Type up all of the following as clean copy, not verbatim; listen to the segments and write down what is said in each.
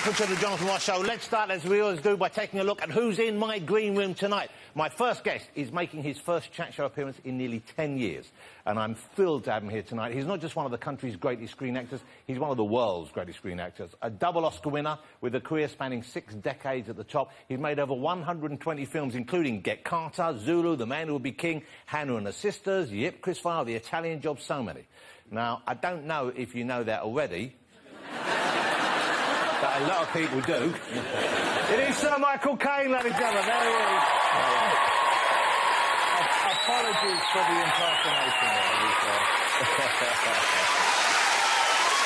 welcome to the Jonathan Ross Show. Let's start, as we always do, by taking a look at who's in my green room tonight. My first guest is making his first chat show appearance in nearly 10 years, and I'm thrilled to have him here tonight. He's not just one of the country's greatest screen actors, he's one of the world's greatest screen actors. A double Oscar winner with a career spanning 6 decades at the top. He's made over 120 films, including Get Carter, Zulu, The Man Who Would Be King, Hannah and her Sisters, Yip, Chris File, The Italian Job, so many. Now, I don't know if you know that already, but a lot of people do. It is Sir Michael Caine, ladies and gentlemen. There he is. Apologies for the impersonation there.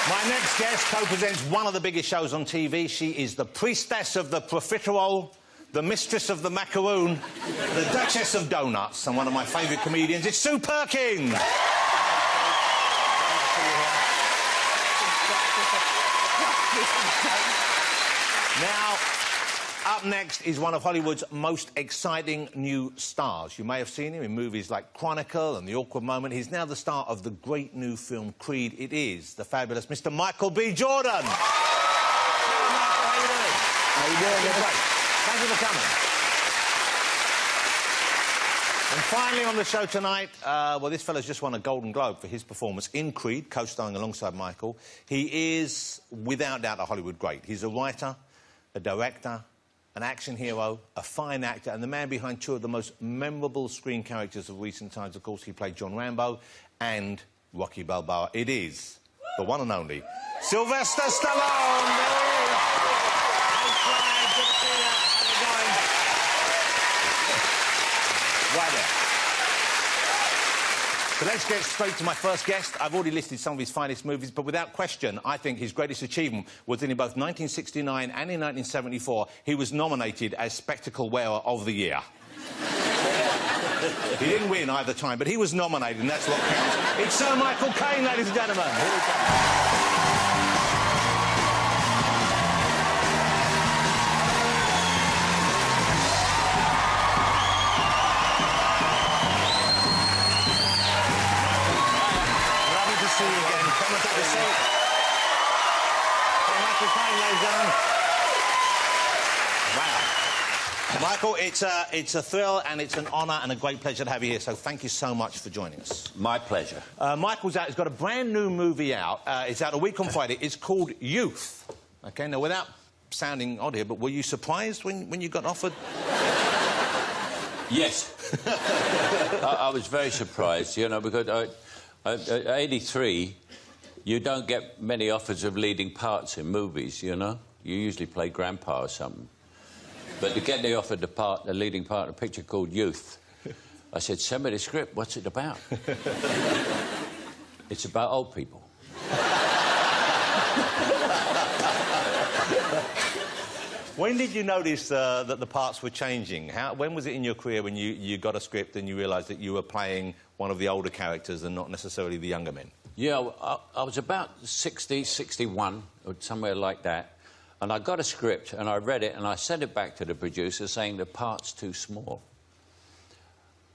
My next guest co-presents one of the biggest shows on TV. She is the priestess of the profiterole, the mistress of the macaroon, the Duchess of Donuts, and one of my favourite comedians. It's Sue Perkins. Now, up next is one of Hollywood's most exciting new stars. You may have seen him in movies like Chronicle and The Awkward Moment. He's now the star of the great new film Creed. It is the fabulous Mr. Michael B. Jordan. Hello, Michael. How you doing? Great. Thank you for coming. And finally on the show tonight, well, this fella's just won a Golden Globe for his performance in Creed, co-starring alongside Michael. He is, without doubt, a Hollywood great. He's a writer, a director, an action hero, a fine actor, and the man behind 2 of the most memorable screen characters of recent times. Of course, he played John Rambo and Rocky Balboa. It is the one and only Sylvester Stallone. Right there. So let's get straight to my first guest. I've already listed some of his finest movies, but without question, I think his greatest achievement was in both 1969 and in 1974. He was nominated as Spectacle Wearer of the Year. He didn't win either time, but he was nominated, and that's what counts. It's Sir Michael Caine, ladies and gentlemen. Here we go. See you again. Come and take a seat. Michael Caine, ladies and gentlemen. Wow. Michael, it's a thrill and it's an honour and a great pleasure to have you here, so thank you so much for joining us. My pleasure. Michael's out. He's got a brand new movie out. It's out a week on Friday. It's called Youth. OK, now, without sounding odd here, but were you surprised when you got offered? Yes. I was very surprised, you know, because at 83, you don't get many offers of leading parts in movies, you know? You usually play grandpa or something. But to get the offer the leading part in a picture called Youth, I said, send me the script, what's it about? It's about old people. When did you notice that the parts were changing? When was it in your career when you got a script and you realised that you were playing one of the older characters and not necessarily the younger men? Yeah, I was about 60, 61, or somewhere like that, and I got a script and I read it and I sent it back to the producer saying the part's too small.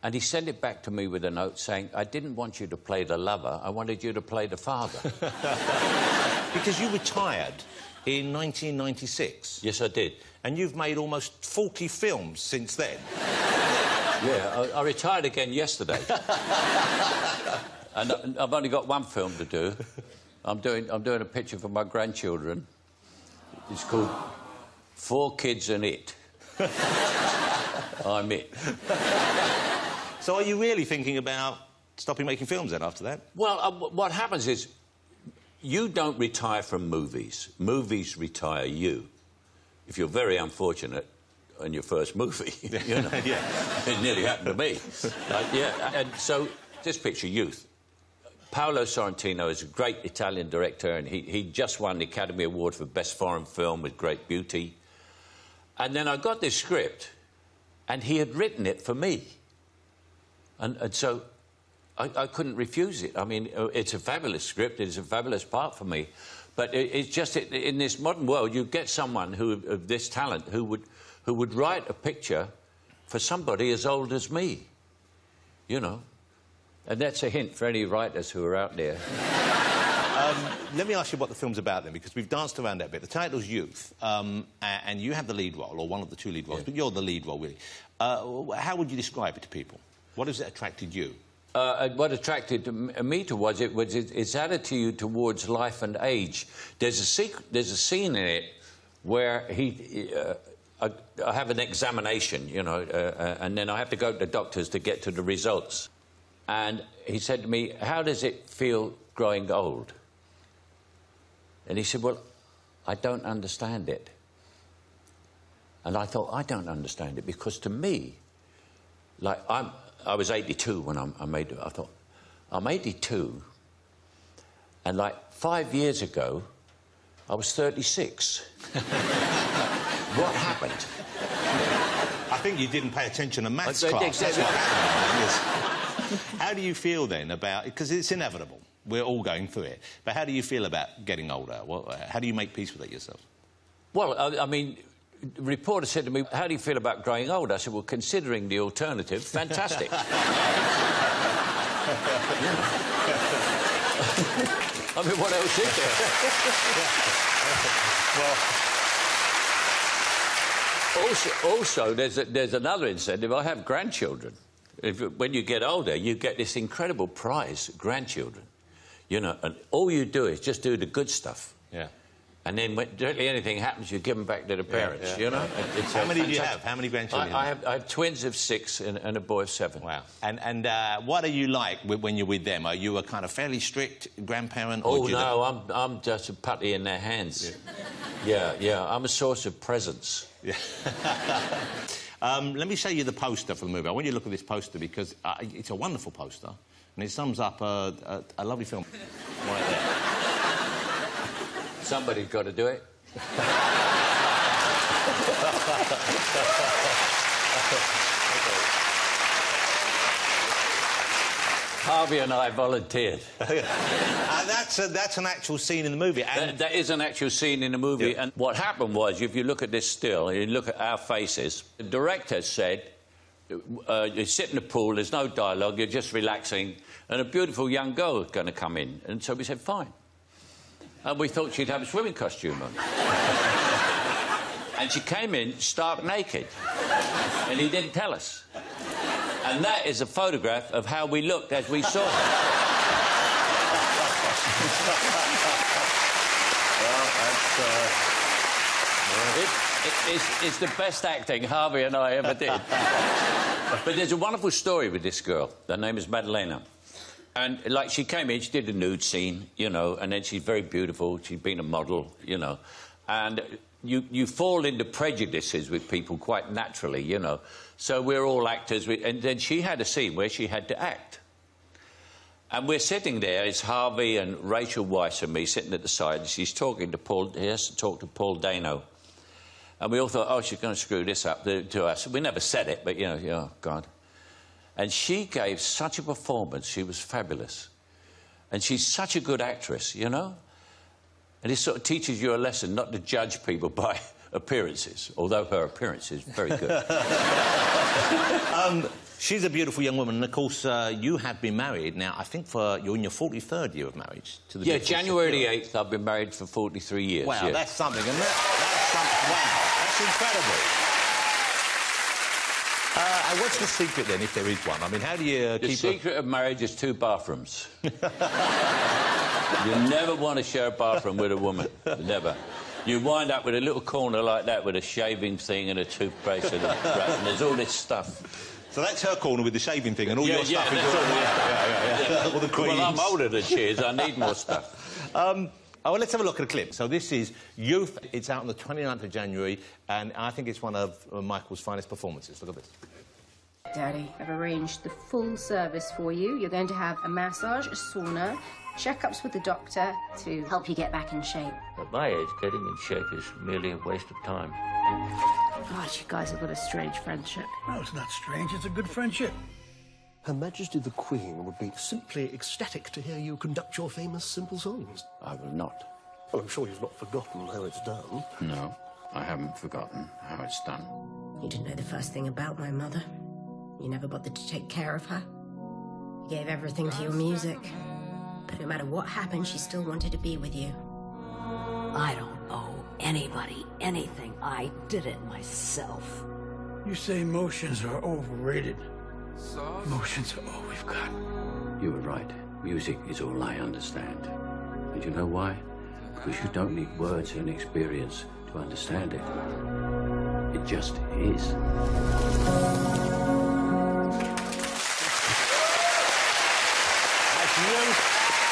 And he sent it back to me with a note saying, I didn't want you to play the lover, I wanted you to play the father. Because you retired in 1996. Yes, I did. And you've made almost 40 films since then. Yeah, I retired again yesterday. And I've only got one film to do. I'm doing a picture for my grandchildren. It's called 4 Kids and It. I'm it. So are you really thinking about stopping making films then after that? Well, what happens is you don't retire from movies. Movies retire you. If you're very unfortunate in your first movie, you know. Yeah. It nearly happened to me. Yeah, and so this picture, Youth. Paolo Sorrentino is a great Italian director, and he just won the Academy Award for Best Foreign Film with Great Beauty. And then I got this script, and he had written it for me. And so I couldn't refuse it. I mean, it's a fabulous script, it's a fabulous part for me. But it's just, in this modern world, you get someone of this talent who would write a picture for somebody as old as me, you know. And that's a hint for any writers who are out there. Let me ask you what the film's about, then, because we've danced around that a bit. The title's Youth, and you have the lead role, or one of the two lead roles, but you're the lead role, really. How would you describe it to people? What has it attracted you? What attracted me to was its attitude towards life and age. There's a scene in it where I have an examination, you know, and then I have to go to the doctors to get to the results. And he said to me, "How does it feel growing old?" And he said, "Well, I don't understand it." And I thought, I don't understand it, because to me, like, I was 82 when I made it. I thought, I'm 82, and like 5 years ago, I was 36. What happened? I think you didn't pay attention to maths class. Exactly. That's what happened. How do you feel then about... Because it's inevitable. We're all going through it. But how do you feel about getting older? How do you make peace with it yourself? Well, I mean, the reporter said to me, "How do you feel about growing old?" I said, "Well, considering the alternative, fantastic." I mean, what else is there? Also, there's another incentive. I have grandchildren. When you get older, you get this incredible prize, grandchildren. You know, and all you do is just do the good stuff. Yeah. And then when directly anything happens, you give them back to the parents, you know? How many do you have? How many grandchildren? I have twins of 6 and a boy of 7. Wow. And what are you like when you're with them? Are you a kind of fairly strict grandparent? Or Oh, no, I'm just a putty in their hands. Yeah, I'm a source of presents. Yeah. Let me show you the poster for the movie. I want you to look at this poster because it's a wonderful poster and it sums up a lovely film right there. Somebody's got to do it. Harvey and I volunteered. That's an actual scene in the movie. And that is an actual scene in the movie. Yeah. And what happened was, if you look at this still, you look at our faces, the director said, you sit in the pool, there's no dialogue, you're just relaxing, and a beautiful young girl is going to come in. And so we said, fine. And we thought she'd have a swimming costume on. And she came in stark naked. And he didn't tell us. And that is a photograph of how we looked as we saw her. It's the best acting Harvey and I ever did. But there's a wonderful story with this girl. Her name is Madalena. And, like, she came in, she did a nude scene, you know, and then she's very beautiful. She's been a model, you know. And you fall into prejudices with people quite naturally, you know. So we're all actors. And then she had a scene where she had to act. And we're sitting there, it's Harvey and Rachel Weisz and me sitting at the side. And she's talking to Paul, he has to talk to Paul Dano. And we all thought, oh, she's going to screw this up to us. We never said it, but, you know, oh, God. And she gave such a performance. She was fabulous. And she's such a good actress, you know? And it sort of teaches you a lesson not to judge people by appearances, although her appearance is very good. She's a beautiful young woman, and, of course, you have been married now, I think, you're in your 43rd year of marriage. To the January the 8th, I've been married for 43 years. Wow, yeah. That's something, isn't it? That's something. Wow, that's incredible. And what's the secret, then, if there is one? I mean, how do you keep... The secret of marriage is 2 bathrooms. You never want to share a bathroom with a woman. Never. You wind up with a little corner like that with a shaving thing and a toothpaste and there's all this stuff. So that's her corner with the shaving thing and all your stuff is all all the creams. Well, I'm older than she is. I need more stuff. Oh, well, let's have a look at a clip. So this is Youth. It's out on the 29th of January, and I think it's one of Michael's finest performances. Look at this. Daddy, I've arranged the full service for you. You're going to have a massage, a sauna, checkups with the doctor to help you get back in shape. At my age, getting in shape is merely a waste of time. God, you guys have got a strange friendship. No, it's not strange. It's a good friendship. Her Majesty the Queen would be simply ecstatic to hear you conduct your famous simple songs. I will not. Well, I'm sure you've not forgotten how it's done. No, I haven't forgotten how it's done. You didn't know the first thing about my mother. You never bothered to take care of her. You gave everything to your music. But No matter what happened, she still wanted to be with you. I don't owe anybody anything. I did it myself. You say emotions are overrated. Emotions are all we've got. You were right. Music is all I understand. And you know why? Because you don't need words and experience to understand it. It just is.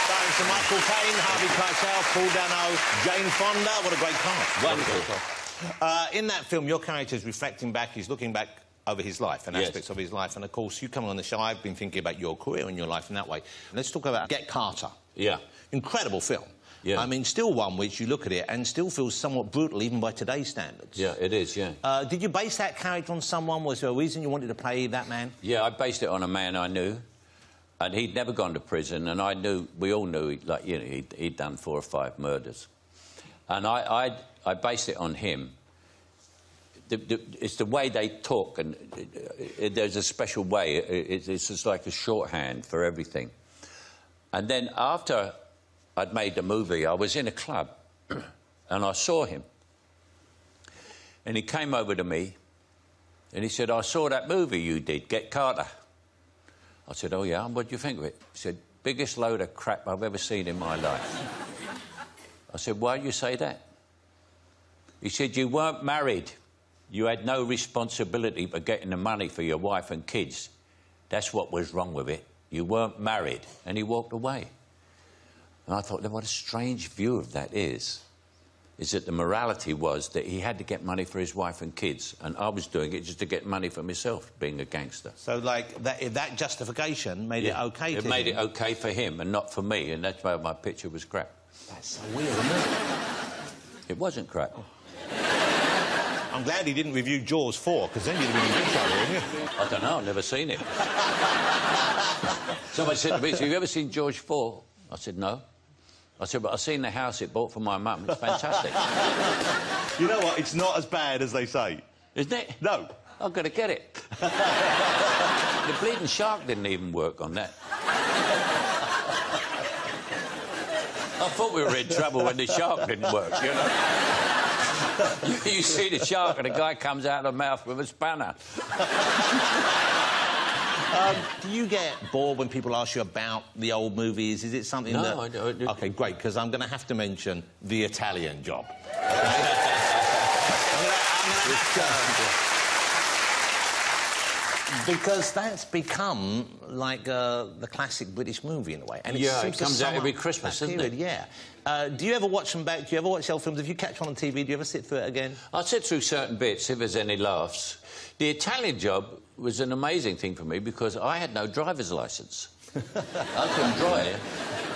Starring Sir Michael Caine, Harvey Keitel, Paul Dano, Jane Fonda. What a great cast. Wonderful. In that film, your character is reflecting back, he's looking back over his life and Yes. aspects of his life. And, of course, you coming on the show, I've been thinking about your career and your life in that way. Let's talk about Get Carter. Yeah. Incredible film. Yeah. I mean, still one which you look at it and still feels somewhat brutal, even by today's standards. Yeah, it is, yeah. Did you base that character on someone? Was there a reason you wanted to play that man? Yeah, I based it on a man I knew, and he'd never gone to prison, and I knew, we all knew, like, you know, he'd done 4 or 5 murders. And I based it on him. It's the way they talk, and there's a special way. It's just like a shorthand for everything. And then after I'd made the movie, I was in a club, and I saw him. And he came over to me, and he said, I saw that movie you did, Get Carter. I said, oh, yeah, what do you think of it? He said, biggest load of crap I've ever seen in my life. I said, why do you say that? He said, you weren't married. You had no responsibility for getting the money for your wife and kids. That's what was wrong with it. You weren't married. And he walked away. And I thought, what a strange view of that is that the morality was that he had to get money for his wife and kids, and I was doing it just to get money for myself, being a gangster. So, like, that justification made it OK to him? It made it OK for him and not for me, and that's why my picture was crap. That's so weird, isn't it? It wasn't crap. I'm glad he didn't review Jaws 4, because then you'd have been in big trouble, wouldn't you? I don't know, I've never seen it. Somebody said to me, have you ever seen Jaws 4? I said, no. I said, but I've seen the house it bought for my mum. It's fantastic. You know what? It's not as bad as they say. Isn't it? No. I've got to get it. The bleeding shark didn't even work on that. I thought we were in trouble when the shark didn't work, you know? You see the shark and the guy comes out of the mouth with a spanner. Do you get bored when people ask you about the old movies? Is it something that... No, I don't. OK, great, because I'm going to have to mention The Italian Job. Because that's become like the classic British movie in a way. And yeah, it comes out every Christmas, doesn't it? Yeah. Do you ever watch them back? Do you ever watch old films? If you catch one on TV, do you ever sit through it again? I sit through certain bits if there's any laughs. The Italian Job was an amazing thing for me because I had no driver's licence. I couldn't drive.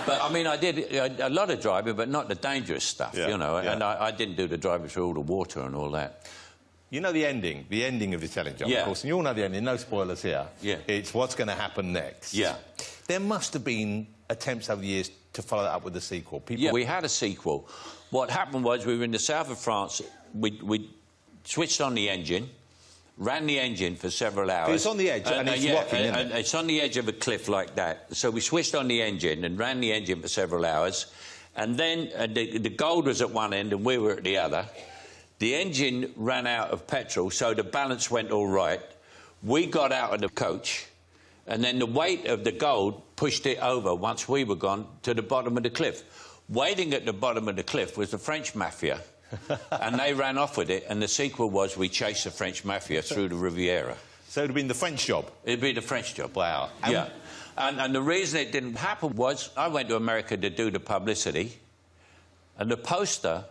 But, I mean, I did a lot of driving, but not the dangerous stuff, you know. Yeah. And I didn't do the driving through all the water and all that. You know the ending of The Italian Job, of course, and you all know the ending, no spoilers here. Yeah. It's what's going to happen next. Yeah. There must have been attempts over the years to follow that up with a sequel. Yeah, we had a sequel. What happened was we were in the south of France, we switched on the engine, ran the engine for several hours. It's on the edge, and it's rocking, isn't it? It's on the edge of a cliff like that. So we switched on the engine and ran the engine for several hours, and then the gold was at one end and we were at the other. The engine ran out of petrol, so the balance went all right. We got out of the coach, and then the weight of the gold pushed it over, once we were gone, to the bottom of the cliff. Waiting at the bottom of the cliff was the French mafia, and they ran off with it, and the sequel was we chased the French mafia through the Riviera. So it would have been The French Job? It'd be The French Job. Wow. Yeah. And the reason it didn't happen was I went to America to do the publicity, and the poster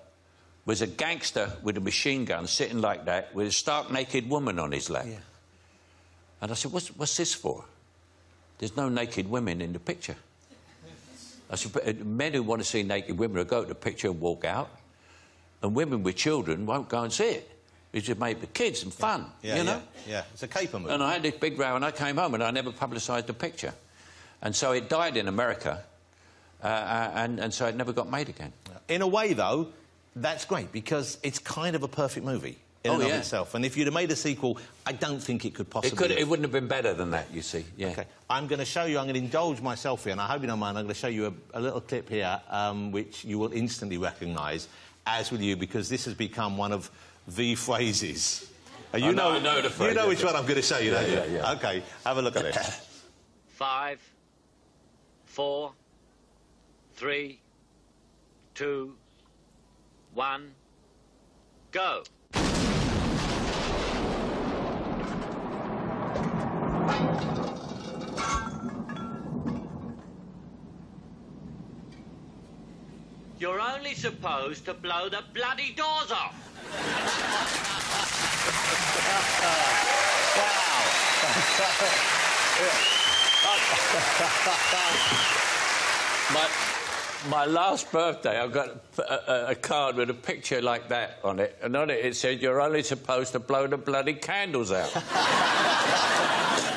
was a gangster with a machine gun sitting like that with a stark naked woman on his lap. Yeah. And I said, what's this for? There's no naked women in the picture. I said, men who want to see naked women will go to the picture and walk out, and women with children won't go and see it. It's just made for kids and fun, you know? Yeah, it's a caper movie. And I had this big row, and I came home, and I never publicised the picture. And so it died in America, and so it never got made again. In a way, though, that's great, because it's kind of a perfect movie. in and of yeah. itself. And if you'd have made a sequel, I don't think it could possibly... It wouldn't have been better than that, you see. Yeah. OK. I'm going to show you, I'm going to indulge myself here, and I hope you don't mind, I'm going to show you a little clip here which you will instantly recognise, as will you, because this has become one of the phrases. I know the phrase. You know which one I'm going to show you, don't you? Yeah. OK, have a look at it. 5, 4, 3, 2, 1, go. You're only supposed to blow the bloody doors off. My last birthday, I got a card with a picture like that on it, and on it said, "You're only supposed to blow the bloody candles out."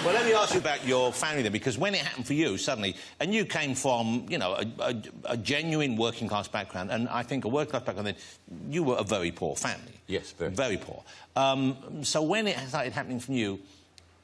Well, let me ask you about your family then, because when it happened for you, suddenly, and you came from, you know, a genuine working-class background, and I think a working-class background, then you were a very poor family. Yes, very. Very poor. So when it started happening from you,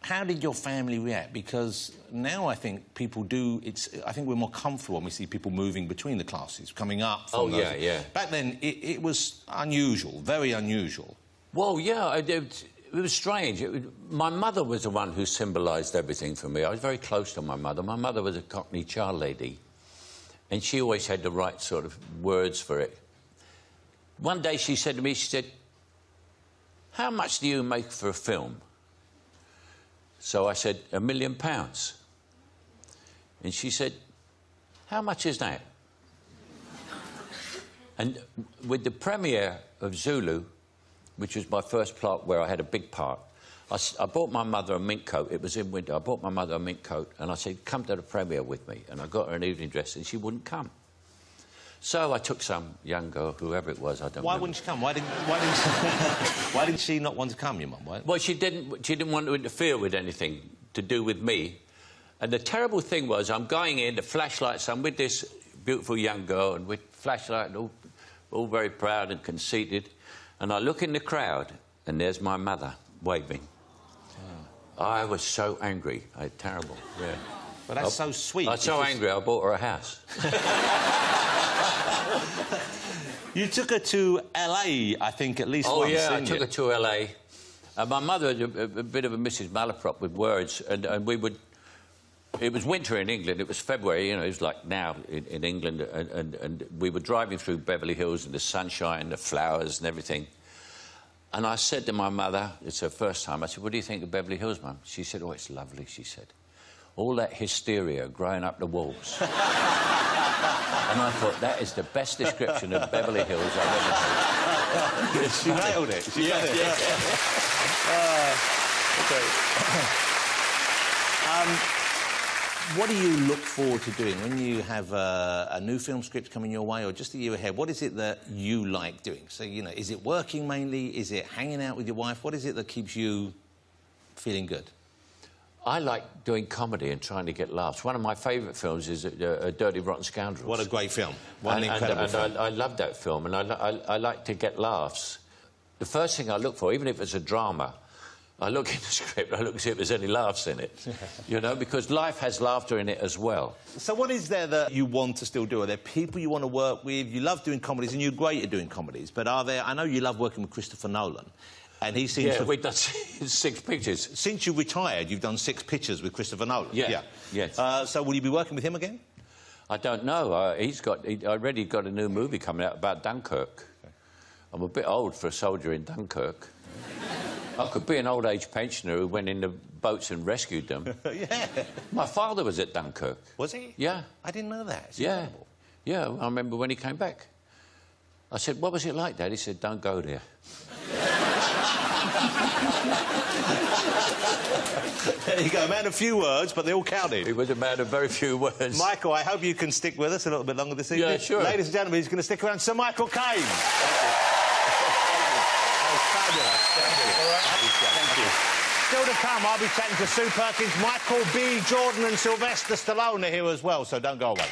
how did your family react? Because now I think people do... I think we're more comfortable when we see people moving between the classes, coming up from those. Yeah. Back then, it was unusual, very unusual. Well, yeah, it was strange. My mother was the one who symbolised everything for me. I was very close to my mother. My mother was a Cockney child lady, and she always had the right sort of words for it. One day she said to me, she said, "How much do you make for a film?" So I said, £1 million. And she said, "How much is that?" And with the premiere of Zulu, which was my first part where I had a big part, I bought my mother a mink coat. It was in winter. I bought my mother a mink coat, and I said, "Come to the premiere with me." And I got her an evening dress, and she wouldn't come. So I took some young girl, whoever it was, I don't know. Why wouldn't she come? Why didn't she not want to come, your mum? Why? Well, she didn't want to interfere with anything to do with me. And the terrible thing was, I'm going in, the flashlights, I'm with this beautiful young girl, and with flashlight, all very proud and conceited. And I look in the crowd, and there's my mother waving. Oh. I was so angry. Terrible, yeah. But that's so sweet. I was so angry, I bought her a house. You took her to L.A., I think, at least once, Oh, yeah, I didn't took you? her to L.A. My mother was a bit of a Mrs. Malaprop with words, and we would... It was winter in England, it was February, you know, it was like now in England, and we were driving through Beverly Hills and the sunshine, the flowers and everything. And I said to my mother, it's her first time, I said, "What do you think of Beverly Hills, Mum?" She said, "Oh, it's lovely," she said. "All that hysteria growing up the walls." And I thought, that is the best description of Beverly Hills I've ever seen. She nailed it. She nailed it. What do you look forward to doing when you have a new film script coming your way, or just a year ahead? What is it that you like doing? So, you know, is it working mainly? Is it hanging out with your wife? What is it that keeps you feeling good? I like doing comedy and trying to get laughs. One of my favourite films is Dirty Rotten Scoundrels. What a great film. What an incredible film. I love that film, and I like to get laughs. The first thing I look for, even if it's a drama, I look in the script, I look to see if there's any laughs in it. You know, because life has laughter in it as well. So what is there that you want to still do? Are there people you want to work with? You love doing comedies, and you're great at doing comedies, but are there... I know you love working with Christopher Nolan, and he seems to... we've done 6 pictures. Since you retired, you've done 6 pictures with Christopher Nolan. Yeah. Yes. So will you be working with him again? I don't know. He's already got a new movie coming out about Dunkirk. Okay. I'm a bit old for a soldier in Dunkirk. I could be an old-age pensioner who went in the boats and rescued them. Yeah. My father was at Dunkirk. Was he? Yeah. I didn't know that. It's yeah. incredible. Yeah, I remember when he came back. I said, "What was it like, Dad?" He said, "Don't go there." There you go, a man of few words, but they all counted. He was a man of very few words. Michael, I hope you can stick with us a little bit longer this evening. Yeah, sure. Ladies and gentlemen, he's going to stick around. Sir Michael Caine. Thank you. Still to come, I'll be chatting to Sue Perkins, Michael B. Jordan and Sylvester Stallone are here as well, so don't go away.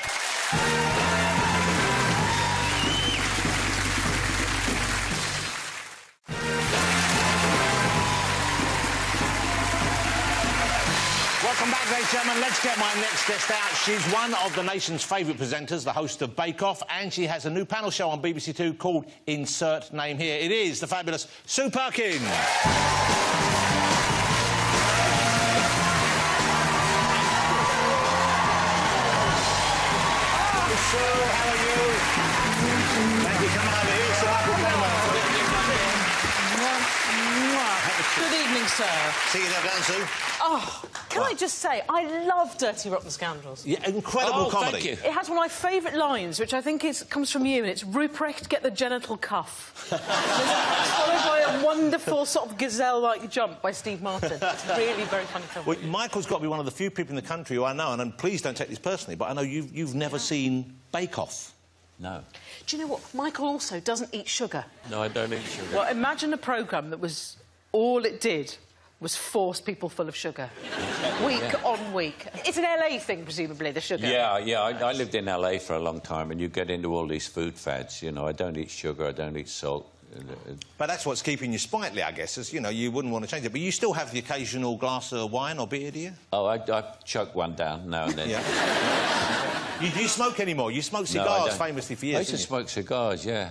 and gentlemen, let's get my next guest out. She's one of the nation's favourite presenters, the host of Bake Off, and she has a new panel show on BBC Two called Insert Name Here. It is the fabulous Sue Perkins. Sue, how are you? Thank you. Come over here, Sir Michael Cameron. Good evening, sir. See you there, Sue. Oh, can I just say, I love Dirty Rotten Scoundrels. Yeah, incredible comedy. Thank you. It has one of my favourite lines, which I think comes from you, and it's Ruprecht, get the genital cuff. It's followed by a wonderful sort of gazelle-like jump by Steve Martin. It's really very funny film. Well, Michael's got to be one of the few people in the country who I know, and please don't take this personally, but I know you've never seen Bake Off. No. Do you know what? Michael also doesn't eat sugar. No, I don't eat sugar. Well, imagine a programme that was... all it did was force people full of sugar. Week on week. It's an LA thing, presumably, the sugar. Yeah. I lived in LA for a long time, and you get into all these food fads. You know, I don't eat sugar, I don't eat salt. But that's what's keeping you sprightly, I guess, is, you know, you wouldn't want to change it. But you still have the occasional glass of wine or beer, do you? Oh, I choke one down now and then. Yeah. Do you smoke anymore? You smoked cigars famously for years, I used to smoke cigars, yeah.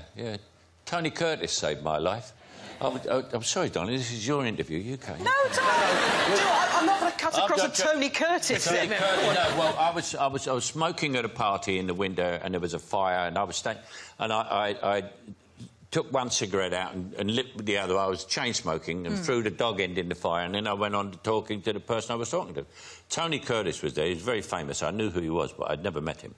Tony Curtis saved my life. I'm sorry, Donnie, this is your interview. You can't. No, it's all right. I'm not going to cut across a Tony Curtis. Tony Curtis. No, well, I was smoking at a party in the window, and there was a fire, and I was staying, and I took one cigarette out and lit the other. I was chain smoking and threw the dog end in the fire, and then I went on to talking to the person I was talking to. Tony Curtis was there. He was very famous. I knew who he was, but I'd never met him.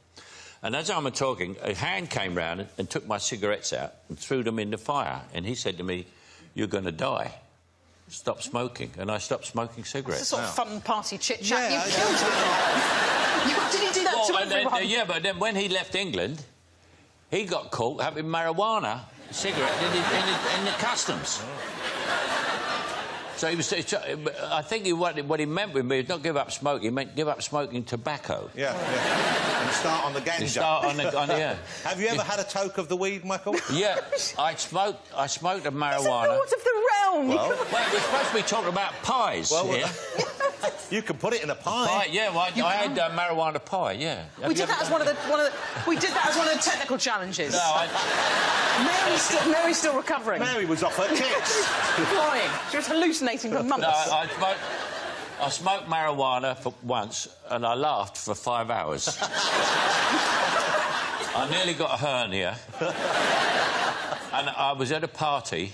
And as I was talking, a hand came round and took my cigarettes out and threw them in the fire, and he said to me, "You're going to die. Stop smoking." And I stopped smoking cigarettes. It's a sort of fun party chit-chat. Yeah, You killed him. Did he do that to everyone? Yeah, but then when he left England, he got caught having marijuana cigarette in the customs. So he was... I think what he meant with me was not give up smoking, he meant give up smoking tobacco. Yeah. And start on the ganja. Start on the Have you ever had a toke of the weed, Michael? Yeah, I smoked a marijuana. It's a lord of the realm. Well, we're supposed to be talking about pies here. You can put it in a pie. Yeah, well, I had marijuana pie, yeah. We did that as one of the technical challenges. No, Mary's still recovering. Mary was off her tits. Flying. She was hallucinating for months. No, I smoked marijuana for once, and I laughed for 5 hours. I nearly got a hernia. And I was at a party,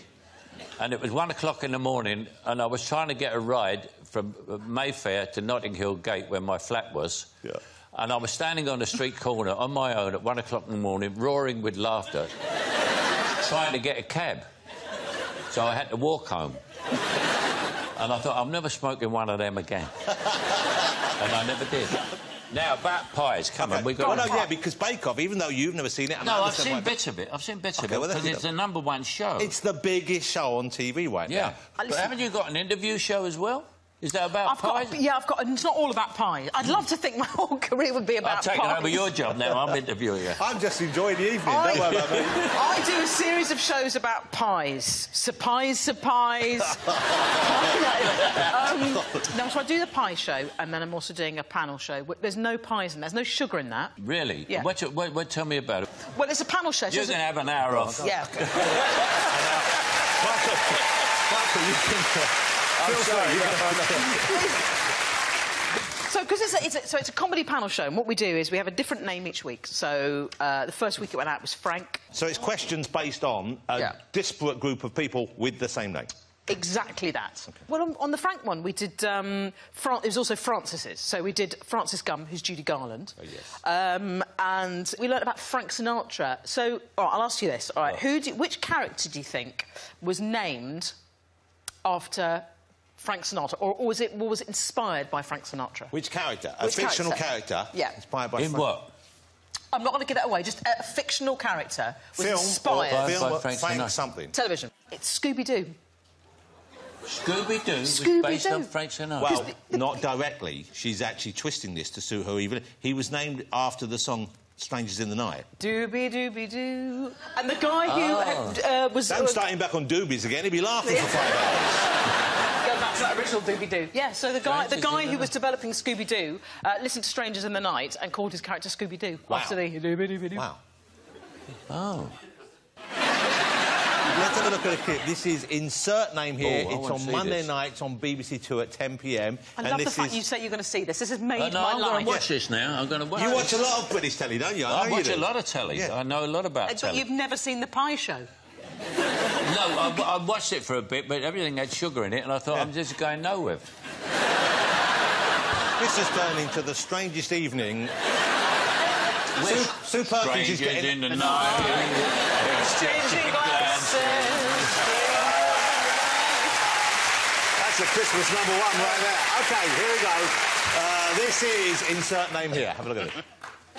and it was 1 o'clock in the morning, and I was trying to get a ride from Mayfair to Notting Hill Gate, where my flat was. Yeah. And I was standing on the street corner on my own at 1 o'clock in the morning, roaring with laughter, trying to get a cab. So I had to walk home. And I thought, I'm never smoking one of them again. And I never did. Now, about pies, come on, we've got... Well, no, yeah, because Bake Off, even though you've never seen it... No, I've seen bits of it. I've seen bits of it, because it's the #1 show. It's the biggest show on TV right now. But haven't you got an interview show as well? Is that about pies? I've got... It's not all about pie. I'd love to think my whole career would be about pies. I'm taking over your job now. I'm interviewing you. I'm just enjoying the evening. Don't worry about me. I do a series of shows about pies. Surprise. No, so I do the pie show, and then I'm also doing a panel show. There's no pies in there. There's no sugar in that. Really? Yeah. Tell me about it. Well, it's a panel show. You're going to have an hour off. Yeah. Michael, you can... I'm sorry. So, because it's a comedy panel show, and what we do is we have a different name each week. So, the first week it went out was Frank. So it's questions based on a disparate group of people with the same name? Exactly that. Okay. Well, on the Frank one, we did... it was also Francis's. So we did Francis Gum, who's Judy Garland. Oh, yes. And we learnt about Frank Sinatra. So, all right, I'll ask you this. All right, which character do you think was named after... Frank Sinatra, or was it inspired by Frank Sinatra? Which character? A fictional character? Yeah. Inspired by Frank. In what? I'm not going to give that away. Just a fictional character was inspired. Film, Frank something. Television. It's Scooby-Doo. Scooby-Doo was based on Frank Sinatra? Well, not directly. She's actually twisting this to suit her even. He was named after the song Strangers in the Night. Dooby-dooby-doo. And the guy who was... Don't start him back on doobies again. He'd be laughing for 5 hours. Go back That's that original Scooby-Doo. Yeah, so the guy who was developing Scooby-Doo listened to Strangers in the Night and called his character Scooby-Doo after the... Wow. Oh. Let's have a look at the clip. This is Insert Name here. Oh, it's on Monday nights on BBC Two at 10 p.m. I love the fact you say you're going to see this. This has made my I'm life. going to watch this now. I'm going to watch. You watch a lot of British telly, don't you? I watch a lot of telly. Yeah. I know a lot about But telly. you've never seen The Pie Show? No, I watched it for a bit, but everything had sugar in it, and I thought, I'm just going nowhere. This has turned into the strangest evening. Sue Perkins is getting... in the night, exchanging glances. That's a Christmas #1 right there. OK, here we go. This is Insert Name here. Have a look at it.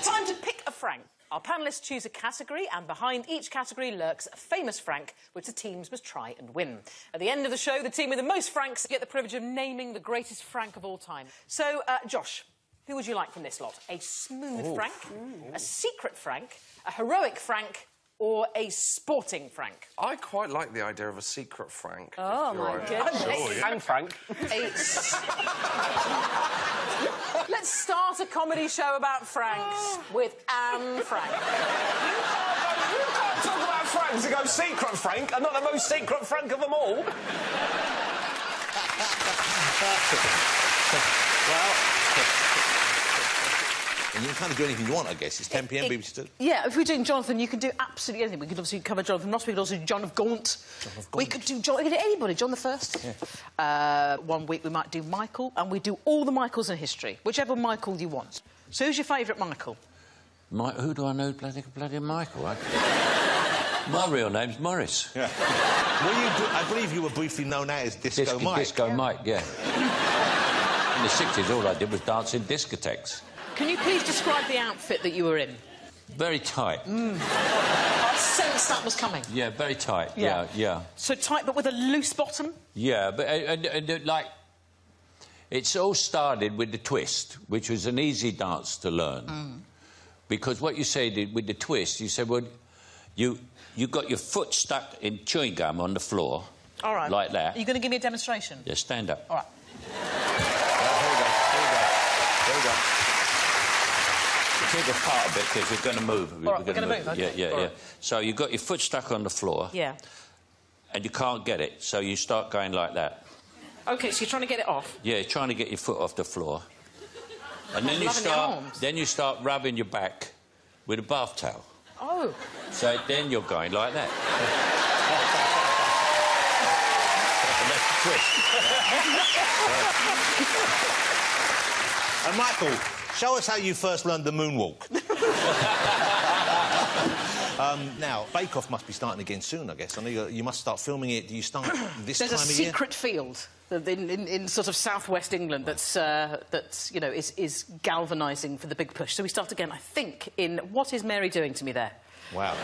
Time to pick a Frank. Our panellists choose a category, and behind each category lurks a famous Frank, which the teams must try and win. At the end of the show, the team with the most Franks get the privilege of naming the greatest Frank of all time. So, Josh, who would you like from this lot? A smooth Frank, a secret Frank, a heroic Frank, or a sporting Frank? I quite like the idea of a secret Frank. Oh, my goodness. Sure, yeah. And Frank. Let's start a comedy show about Franks with Anne Frank. You can't talk about Franks and go secret Frank and not the most secret Frank of them all. Well... And you can kind of do anything you want, I guess. It's 10 p.m, BBC Two. Yeah, if we're doing Jonathan, you can do absolutely anything. We could obviously cover Jonathan Ross, we could also do John of Gaunt. We could do anybody, John the First. Yeah. One week we might do Michael, and we do all the Michaels in history, whichever Michael you want. So who's your favourite Michael? Who do I know bloody Michael? My real name's Morris. Yeah. I believe you were briefly known as Disco Mike. Disco Mike, yeah. In the 60s, all I did was dance in discotheques. Can you please describe the outfit that you were in? Very tight. I sensed that was coming. Yeah, very tight. Yeah. So tight, but with a loose bottom? Yeah, but like... It's all started with the twist, which was an easy dance to learn. Because what you said with the twist, you said, well, you got your foot stuck in chewing gum on the floor. All right. Like that. Are you going to give me a demonstration? Yeah, stand up. All right. There we go. Keep apart a bit, because we're going to move. All right, we're going to move, okay. Yeah. Right. So you've got your foot stuck on the floor. Yeah. And you can't get it, so you start going like that. OK, so you're trying to get it off? Yeah, you're trying to get your foot off the floor. And then you start rubbing your back with a bath towel. Oh. So then you're going like that. And that's the twist. And Michael, show us how you first learned the moonwalk. Now, Bake Off must be starting again soon, I guess. I know you must start filming it. Do you start this time of year? There's a secret field in sort of southwest England that's you know, is galvanising for the big push. So we start again, I think, in What Is Mary Doing to Me There? Wow.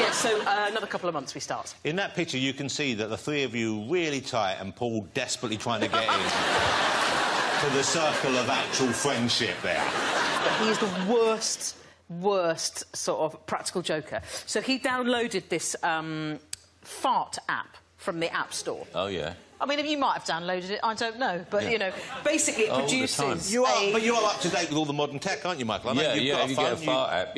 Yeah, so another couple of months we start. In that picture, you can see that the three of you really tight and Paul desperately trying to get in to the circle of actual friendship there. But he is the worst sort of practical joker. So he downloaded this fart app from the App Store. Oh, yeah. I mean, you might have downloaded it, I don't know. But, you know, basically it produces... But you are up to date with all the modern tech, aren't you, Michael? I know you get a fart app,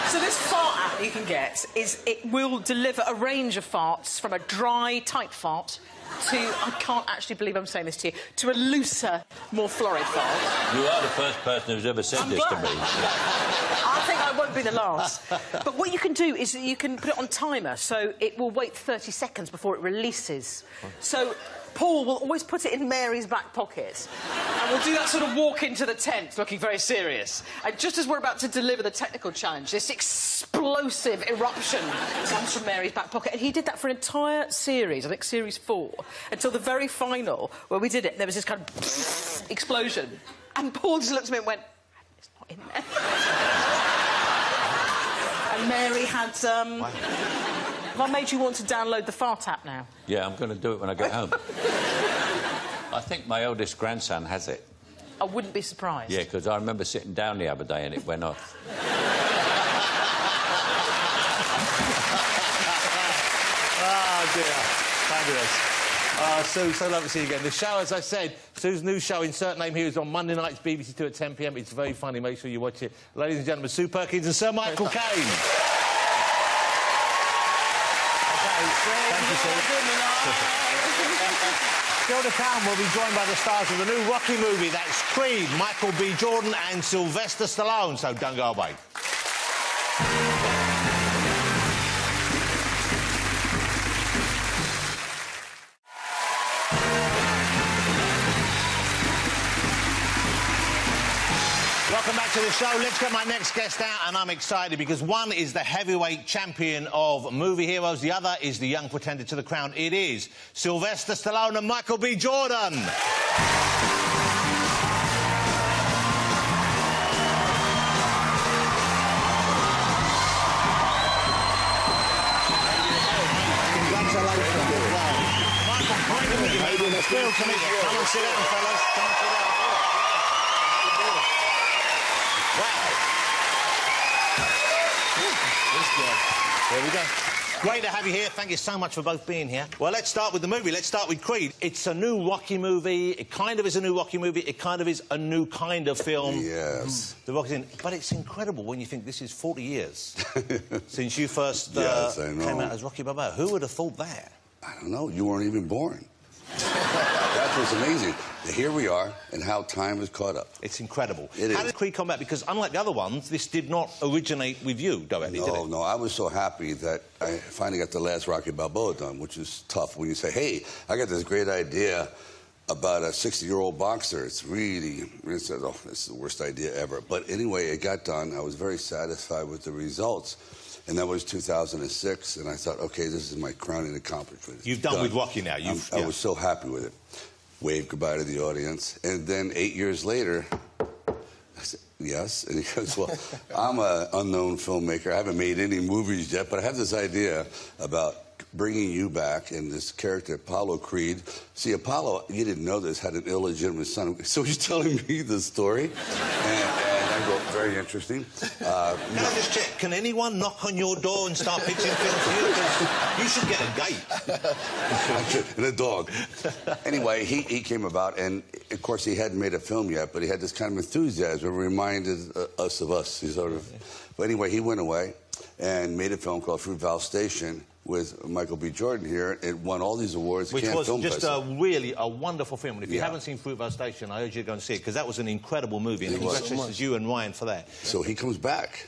So this fart app you can get it will deliver a range of farts from a dry, tight fart to, I can't actually believe I'm saying this to you, to a looser, more florid fart. You are the first person who's ever said this to me. I think I won't be the last. But what you can do is you can put it on timer, so it will wait 30 seconds before it releases. So Paul will always put it in Mary's back pocket. And we'll do that sort of walk into the tent looking very serious. And just as we're about to deliver the technical challenge, this explosive eruption comes from Mary's back pocket. And he did that for an entire series, I think series 4, until the very final, where we did it, there was this kind of explosion. And Paul just looked at me and went, it's not in there. And Mary had, Have I made you want to download the fart app now? Yeah, I'm going to do it when I get home. I think my eldest grandson has it. I wouldn't be surprised. Yeah, because I remember sitting down the other day and it went off. Oh, dear. Fabulous. Sue, so lovely to see you again. The show, as I said, Sue's new show, Insert Name Here, is on Monday nights, BBC 2 at 10 p.m. It's very funny. Make sure you watch it. Ladies and gentlemen, Sue Perkins and Sir Michael Caine. Thank you, Sue. Still to come, we'll be joined by the stars of the new Rocky movie. That's Creed, Michael B. Jordan and Sylvester Stallone. So don't go away. Welcome back to the show. Let's get my next guest out, and I'm excited because one is the heavyweight champion of movie heroes, the other is the young pretender to the crown. It is Sylvester Stallone and Michael B. Jordan. Congratulations. Michael, great to meet you, mate. Thrilled to meet you. Come and sit down, fellas. Come and sit down. Wow. There we go. Great to have you here. Thank you so much for both being here. Well, let's start with the movie. Let's start with Creed. It's a new Rocky movie. It kind of is a new Rocky movie. It kind of is a new kind of film. Yes. The Rocky's in. But it's incredible when you think this is 40 years since you first Yes, I know. came out as Rocky Balboa. Who would have thought that? I don't know. You weren't even born. That's what's amazing. Here we are, and how time has caught up. It's incredible. It How is. did Creed come back? Because unlike the other ones, this did not originate with you directly, did it? No, I was so happy that I finally got the last Rocky Balboa done, which is tough when you say, hey, I got this great idea about a 60-year-old boxer. It's really, it says, oh, this is the worst idea ever. But anyway, it got done. I was very satisfied with the results. And that was 2006, and I thought, okay, this is my crowning accomplishment. You've done with Rocky now. I was so happy with it. Waved goodbye to the audience. And then 8 years later, I said, yes. And he goes, well, I'm an unknown filmmaker. I haven't made any movies yet, but I have this idea about bringing you back and this character, Apollo Creed. See, Apollo, you didn't know this, had an illegitimate son. So he's telling me the story. And I go, very interesting. Can I just check, can anyone knock on your door and start pitching films to you? Because you should get a gate. And a dog. Anyway, he came about, and of course he hadn't made a film yet, but he had this kind of enthusiasm. It reminded us of us. He sort of. But anyway, he went away and made a film called Fruitvale Station with Michael B. Jordan here. It won all these awards. Which was Film just Festival. really a wonderful film. And if you haven't seen Fruitvale Station, I urge you to go and see it, because that was an incredible movie. And congratulations to you and Ryan for that. So he comes back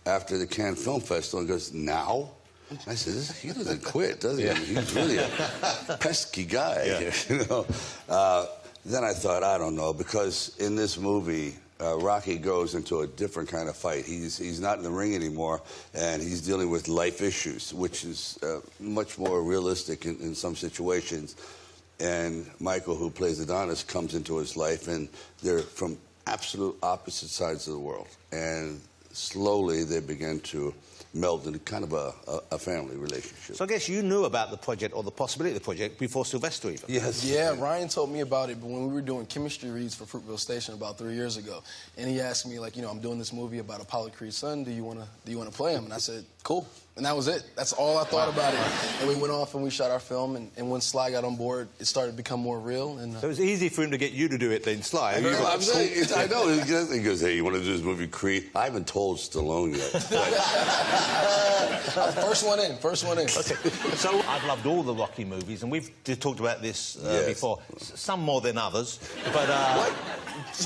after the Cannes Film Festival and goes, now? I said, he doesn't quit, does he? Yeah. He's really a pesky guy. Yeah. You know? Then I thought, I don't know, because in this movie, Rocky goes into a different kind of fight. He's not in the ring anymore, and he's dealing with life issues, which is much more realistic in some situations. And Michael, who plays Adonis, comes into his life, and they're from absolute opposite sides of the world. And slowly they begin to meld into kind of a family relationship. So I guess you knew about the project, or the possibility of the project, before Sylvester even. Yes. Yeah, Ryan told me about it, but when we were doing chemistry reads for Fruitvale Station about 3 years ago, and he asked me, like, you know, I'm doing this movie about Apollo Creed's son. Do you want to play him? And I said, cool. And that was it. That's all I thought about it. And we went off and we shot our film, and when Sly got on board, it started to become more real. And so it was easy for him to get you to do it then, Sly. I know. He goes, hey, you want to do this movie, Creed? I haven't told Stallone yet. First one in. Okay. So I've loved all the Rocky movies, and we've talked about this before. Some more than others, but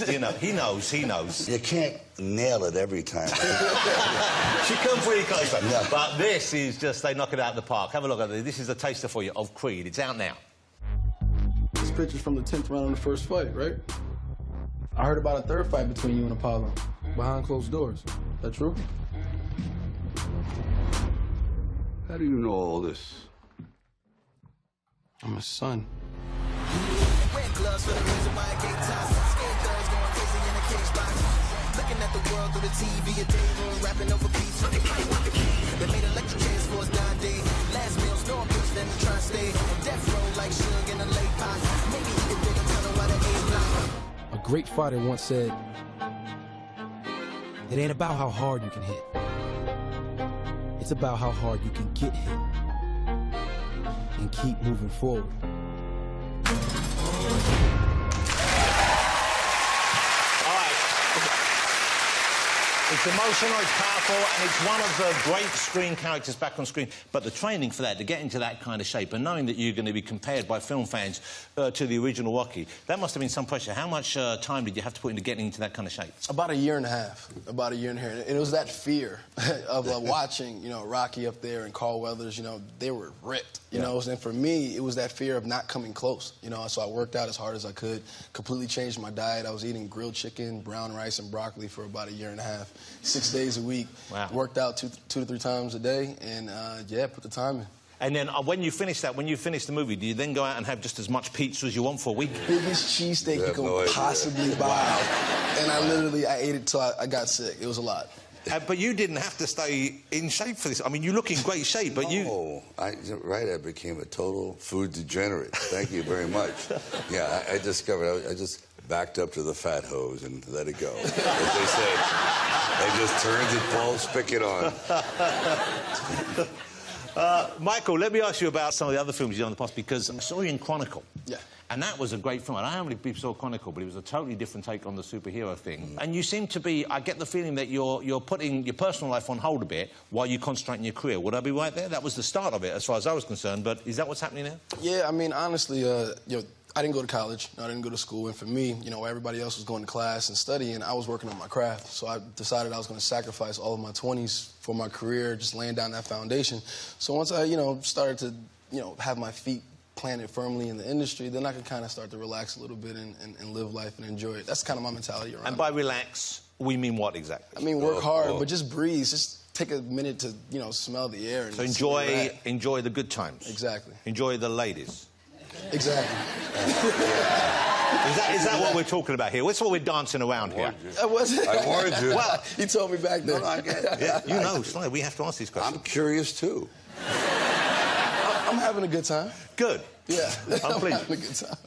you know, he knows. You can't nail it every time. She comes pretty close, Yeah. but this is just, they knock it out of the park. Have a look at this. This is a taster for you of Creed. It's out now. This picture's from the 10th round of the first fight, right? I heard about a third fight between you and Apollo, behind closed doors. Is that true? How do you know all this? I'm his son. Looking at the world through the TV, a table, rapping over beats. They made electric chairs for us 9 days. Last meal's no bitch, then try to stay. Death row like sugar in a lake pot. Maybe he could dig a tunnel while the A-block. A great fighter once said, it ain't about how hard you can hit. It's about how hard you can get hit and keep moving forward. It's emotional, it's powerful, and it's one of the great screen characters back on screen. But the training for that, to get into that kind of shape, and knowing that you're going to be compared by film fans to the original Rocky, that must have been some pressure. How much time did you have to put into getting into that kind of shape? About a year and a half. About a year and a half. And it was that fear of watching, you know, Rocky up there and Carl Weathers, you know, they were ripped, you know. And for me, it was that fear of not coming close, you know. So I worked out as hard as I could, completely changed my diet. I was eating grilled chicken, brown rice, and broccoli for about a year and a half. 6 days a week. Wow. Worked out two to three times a day, and yeah, put the time in. And then when you finish that, when you finish the movie, do you then go out and have just as much pizza as you want for a week? Biggest cheesesteak you can possibly buy. And I ate it till I got sick. It was a lot. But you didn't have to stay in shape for this. I mean, you look in great shape, but you... I became a total food degenerate. Thank you very much. Yeah, I discovered, I just backed up to the fat hose and let it go. As they say, I just turned it, pulled, spigot on. Michael, let me ask you about some of the other films you've done in the past, because I saw you in Chronicle. Yeah. And that was a great film. I don't know how many people saw Chronicle, but it was a totally different take on the superhero thing. And you seem to be... I get the feeling that you're putting your personal life on hold a bit while you concentrate on your career. Would I be right there? That was the start of it, as far as I was concerned, but is that what's happening now? Yeah, I mean, honestly, you know, I didn't go to college. I didn't go to school. And for me, you know, everybody else was going to class and studying. I was working on my craft. So I decided I was going to sacrifice all of my 20s for my career, just laying down that foundation. So once I, you know, started to, you know, have my feet planted firmly in the industry, then I could kind of start to relax a little bit and live life and enjoy it. That's kind of my mentality around it. And by relax, we mean what exactly? I mean, work hard, but just breathe. Just take a minute to, you know, smell the air. And so enjoy the good times. Exactly. Enjoy the ladies. Exactly. Is that what we're talking about here? That's what we're dancing around here. I warned you. Well, you told me back there. No, I get it. Yeah, you know, Sly, we have to ask these questions. I'm curious, too. I'm having a good time. Good. Yeah. I'm pleased. having a good time.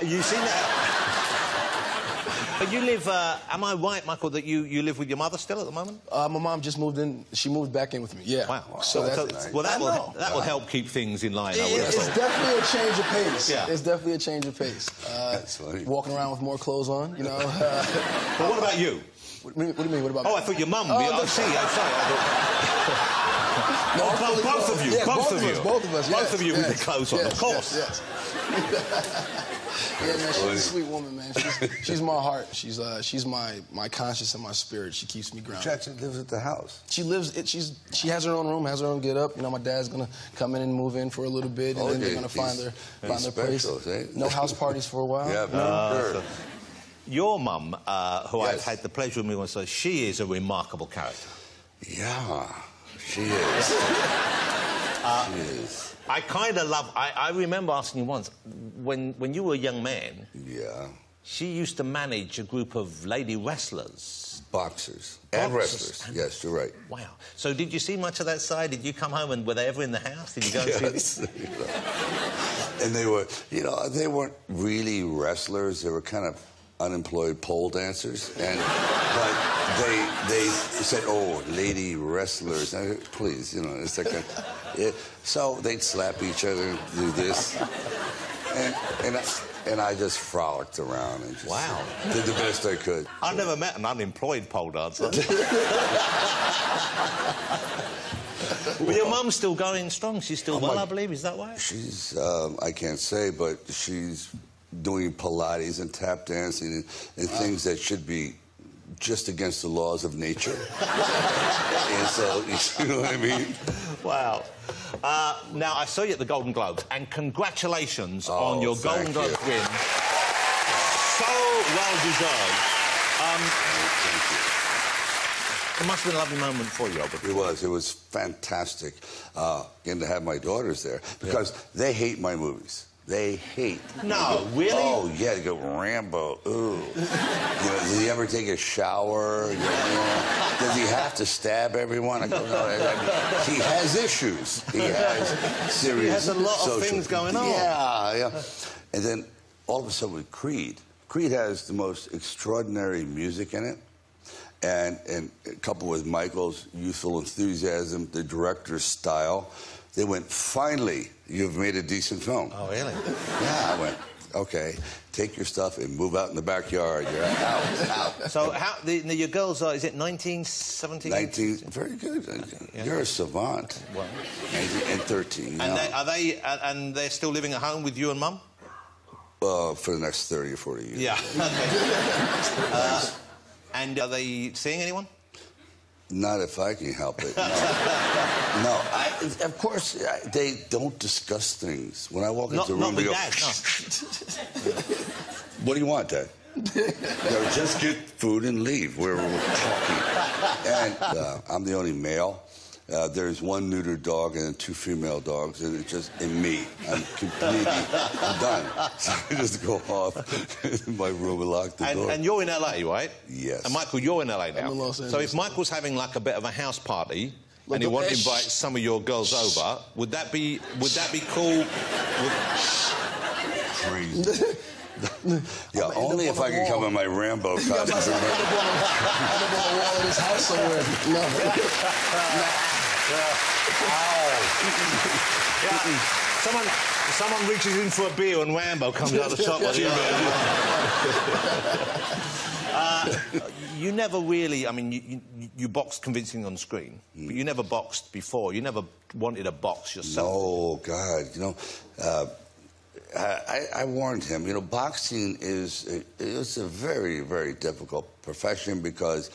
You seen that? But you live, am I right, Michael, that you live with your mother still at the moment? My mom just moved in. She moved back in with me, yeah. Wow. So that's well, that will help keep things in line, I would have It's thought. definitely a change of pace. Yeah. It's definitely a change of pace. That's funny. Walking around with more clothes on, you know. But what about you? What do you mean? What about me? Oh, I thought your mum. I'm sorry. No, both of you. Yeah, both of us. Both Yes, of you with the clothes on, of course. Yes. Yeah, man, she's a sweet woman, man. She's my heart. She's my conscience and my spirit. She keeps me grounded. She actually lives at the house. She has her own room, has her own get up. You know, my dad's gonna come in and move in for a little bit, and then they're gonna find their place. No house parties for a while. Yeah, your mum, who I've had the pleasure of meeting with, so she is a remarkable character. Yeah, she is. She is. I kind of love... I remember asking you once, when you were a young man... Yeah. She used to manage a group of lady wrestlers. Boxers. And wrestlers. Yes, you're right. Wow. So did you see much of that side? Did you come home and were they ever in the house? Did you go and see them? And they were, you know, they weren't really wrestlers. They were kind of unemployed pole dancers. But they said, oh, lady wrestlers. I said, please, you know, it's like so they'd slap each other and do this. And I just frolicked around and just did the best I could. I've never met an unemployed pole dancer. But your mum's still going strong. She's still well, I believe. Is that right? She's, I can't say, but she's doing Pilates and tap dancing and things that should be just against the laws of nature. And so, you know what I mean? Wow. Now, I saw you at the Golden Globes, and congratulations on your Golden Globes win. So well deserved. It must have been a lovely moment for you, Albert. It was fantastic getting to have my daughters there, because they hate my movies. They hate. No, really? Oh, yeah, they go, Rambo, ooh. You know, does he ever take a shower? You know, does he have to stab everyone? I go, no, he has issues. He has serious He has a lot of things going on. Yeah. And then, all of a sudden, with Creed. Creed has the most extraordinary music in it. And coupled with Michael's youthful enthusiasm, the director's style, they went, finally, you've made a decent film. Oh, really? Yeah, I went, okay, take your stuff and move out in the backyard. You're out. So your girls are, is it 19, 17? 19, very good. Yeah. You're a savant. Well. 19 and 13. And they're still living at home with you and Mum? For the next 30 or 40 years. Yeah. And are they seeing anyone? Not if I can help it. No. Of course, they don't discuss things. When I walk into a room, they go, Dad, no. What do you want, Dad? Just get food and leave. We're talking. And I'm the only male. There's one neuter dog and 2 female dogs, and it's just in me. I'm done. So I just go off in my room and lock the door. And you're in LA, right? Yes. And Michael, you're in LA now. I'm in Los So Angeles. if Michael's having like a bit of a house party and he wants to invite some of your girls over, would that be cool? Crazy. Yeah, only if I can come in my Rambo costume. I'm up on the wall of this house somewhere. No. Someone reaches in for a beer and Rambo comes out the top. You never really, I mean, you boxed convincing on screen, but you never boxed before. You never wanted to box yourself. No, God, you know, I warned him, you know, boxing it's a very, very difficult profession because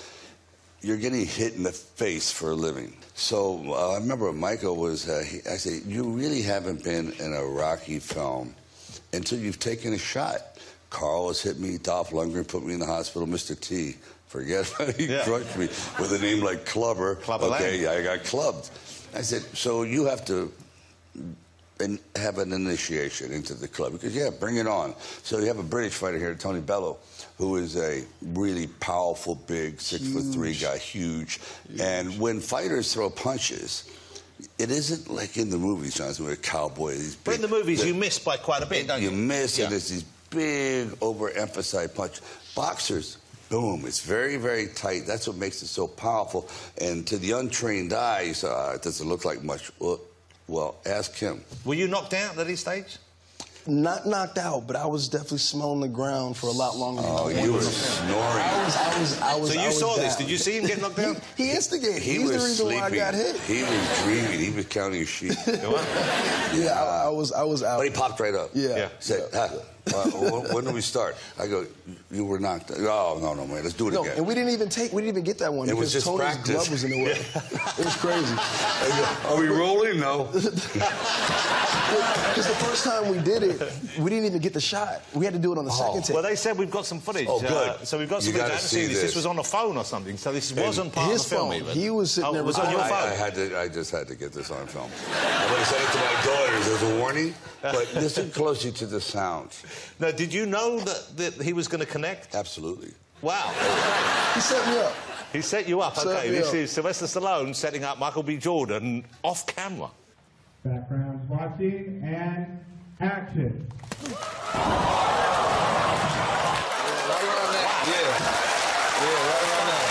you're getting hit in the face for a living. So I remember Michael was, I said, you really haven't been in a Rocky film until you've taken a shot. Carl has hit me, Dolph Lundgren put me in the hospital, Mr. T, forget about it, he crushed me with a name like Clubber. Okay, I got clubbed. I said, so you have to have an initiation into the club because, bring it on. So you have a British fighter here, Tony Bellew, who is a really powerful, big, 6'3" guy, huge. And when fighters throw punches, it isn't like in the movies, Johnson, where a cowboy, these big... But in the movies, you miss by quite a bit, don't you? You miss, and there's these big, overemphasized punches. Boxers, boom, it's very, very tight. That's what makes it so powerful. And to the untrained eye, you say, it doesn't look like much. Well, ask him. Were you knocked out at this stage? Not knocked out, but I was definitely smelling the ground for a lot longer than you were snoring. So you saw this. Did you see him get knocked down? He instigated. He's the reason why I got hit. He was dreaming. He was counting sheep. Yeah, I was out. But he popped right up. Yeah. Said, when do we start? I go, you were knocked out. Oh, no, man, let's do it again. And we didn't even get that one because just Tony's practice. glove was in the way. It was crazy. Are we rolling? No. Because the first time we did it, we didn't even get the shot. We had to do it on the second take. Well, they said we've got some footage. Oh, good. So we've got some footage. I haven't seen this. This was on a phone or something, so this wasn't part of the film even. He was sitting there. It was on your phone? I just had to get this on film. I'm going to send it to my daughters as a warning, but listen closely to the sound. Now, did you know that he was going to connect? Absolutely. Wow. He set me up. He set you up. Okay, this is Sylvester Stallone setting up Michael B. Jordan off camera. Background watching and action. Right around that. Right around that.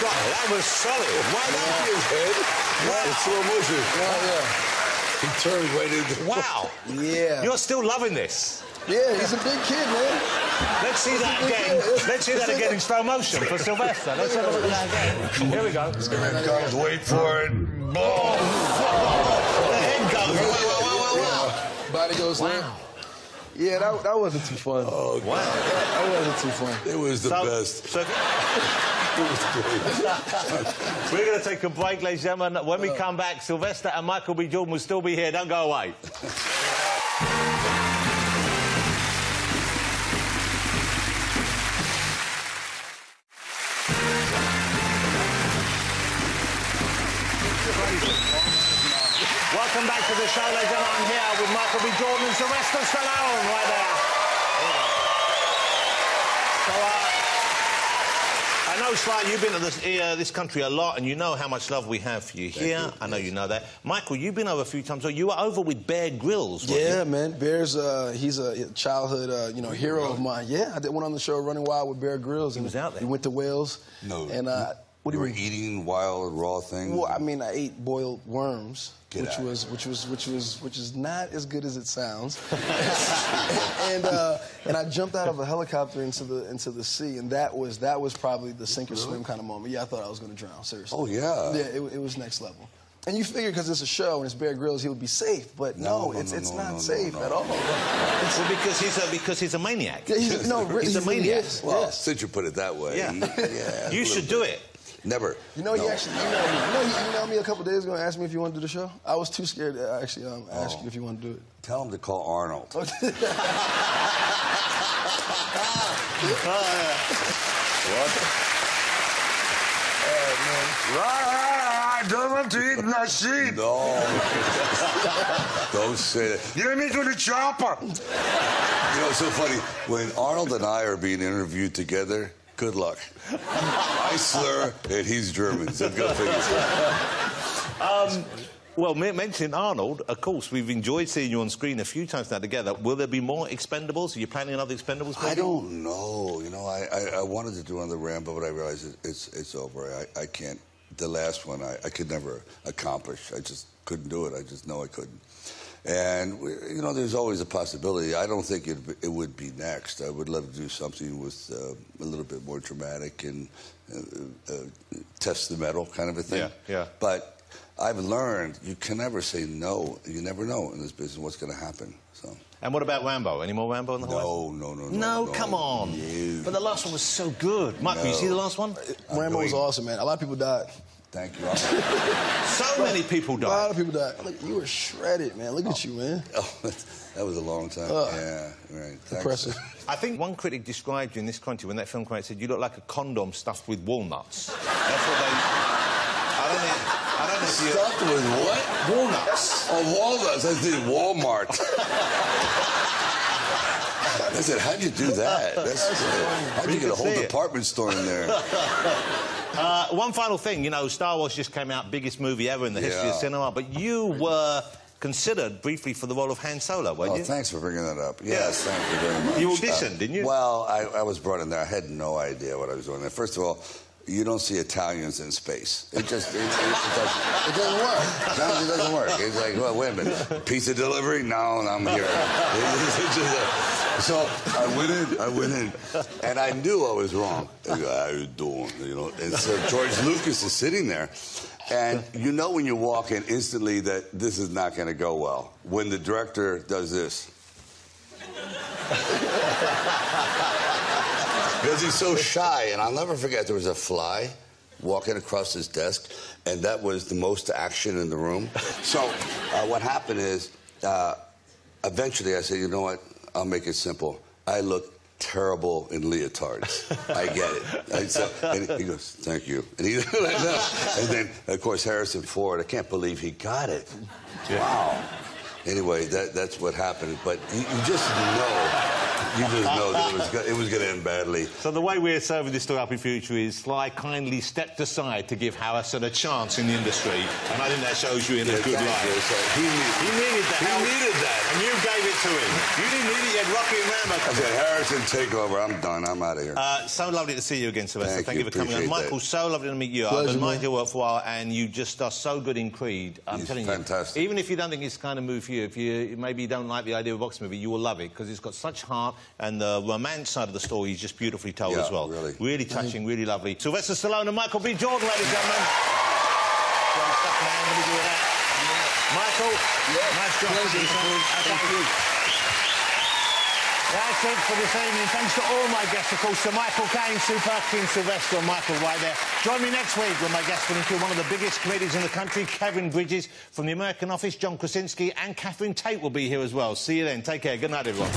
That was solid. Why not his head? It's slow motion. He turned right into... Wow. Yeah. You're still loving this. Yeah, he's a big kid, man. Let's see that again. Let's see that again in slow motion for Sylvester. Let's have a look at that again. Here we go. Guys, wait for it. Boom. The head goes. Wow. Body goes wow. Yeah, that wasn't too fun. Oh, wow. That wasn't too fun. It was the best. So it was great. We're going to take a break, ladies and gentlemen. When we come back, Sylvester and Michael B. Jordan will still be here. Don't go away. Welcome back to the show, ladies and gentlemen. I'm here with Michael B. Jordan and Sylvester Stallone right there. So, I know, Sly, you've been to this country a lot, and you know how much love we have for you here. I know you know that. Michael, you've been over a few times. You were over with Bear Grylls, weren't you? Man. Bear's, he's a childhood, hero of mine. Yeah, I did one on the show, Running Wild, with Bear Grylls. He was out there. We went to Wales. No. And What do you you were mean? eating wild, raw things? Well, I mean, I ate boiled worms, Get out. which is not as good as it sounds. and I jumped out of a helicopter into the sea, and that was probably the sink or swim kind of moment. Yeah, I thought I was going to drown. Seriously. Oh yeah. Yeah, it was next level. And you figure because it's a show and it's Bear Grylls, he would be safe, but no, it's not safe at all. Well, because he's a maniac. Yeah, he's a maniac. Well, since you put it that way, yeah. You should do it. Never. You know, he actually emailed me a couple days ago and asked me if you wanted to do the show. I was too scared to actually ask you if you wanted to do it. Tell him to call Arnold. What? I don't want to eat my sheep. No. Don't say that. Get me to the chopper. You know, it's so funny. When Arnold and I are being interviewed together, good luck. I slur, and he's German, so go figure. Well, mentioning Arnold, of course, we've enjoyed seeing you on screen a few times now together. Will there be more Expendables? Are you planning another Expendables movie? I don't know. You know, I wanted to do another Rambo, but I realized it's over. I can't. The last one, I could never accomplish. I just couldn't do it. I just know I couldn't. And, you know, there's always a possibility. I don't think it would be next. I would love to do something with a little bit more dramatic and test the metal kind of a thing. Yeah. But I've learned you can never say no. You never know in this business what's going to happen. So. And what about Rambo? Any more Rambo on the horizon? No, come on. No. But the last one was so good. Michael, you see the last one? Rambo was awesome, man. A lot of people died. Thank you. So many people died. A lot of people died. Look, you were shredded, man. Look at you, man. Oh, that was a long time. Yeah, right. Thanks. Impressive. I think one critic described you in this country when that film came out, said you look like a condom stuffed with walnuts. That's what they... I don't know if you... Stuffed with what? Walnuts. Oh, walnuts. I did Walmart. I said, how'd you do that? How'd you get a whole department store in there? One final thing, you know, Star Wars just came out, biggest movie ever in the history of cinema, but you were considered briefly for the role of Han Solo, weren't you? Oh, thanks for bringing that up. Yes, thank you very much. You auditioned, didn't you? Well, I was brought in there. I had no idea what I was doing there. First of all, you don't see Italians in space. It just, it doesn't work. No, it doesn't work. It's like, well, wait a minute. Pizza delivery? No, I'm here. So I went in, and I knew I was wrong. How you doing? You know, and so George Lucas is sitting there, and you know when you walk in instantly that this is not going to go well. When the director does this. Because he's so shy, and I'll never forget, there was a fly walking across his desk, and that was the most action in the room. So what happened is, eventually I said, you know what, I'll make it simple. I look terrible in leotards. I get it. And he goes, thank you. And, and then, of course, Harrison Ford, I can't believe he got it. Wow. Anyway, that's what happened. But you just know. You just know that it was going to end badly. So the way we're serving this story up in future is Sly kindly stepped aside to give Harrison a chance in the industry, and I think that shows you in a good light. So he needed that. He needed that. And you gave it to him. You didn't need it, you had Rocky and Rambo. I said, Harrison, take over. I'm done. I'm out of here. So lovely to see you again, Sylvester. Thank you for coming on. Michael, so lovely to meet you. Pleasure, I've admired your work for a while, and you just are so good in Creed. I'm telling you. Fantastic. Even if you don't think it's the kind of movie for you, if you maybe don't like the idea of a boxing movie, you will love it, because it's got such heart, and the romance side of the story is just beautifully told as well. Really touching, really lovely. Sylvester Stallone and Michael B. Jordan, ladies and gentlemen. Michael, nice job. Thank you. That's it for this evening. Thanks to all my guests, of course, to Michael Caine, Sue Perkins, Sylvester, and Michael right there. Join me next week when my guests will include one of the biggest comedians in the country, Kevin Bridges, from The American Office, John Krasinski, and Catherine Tate will be here as well. See you then. Take care. Good night, everyone.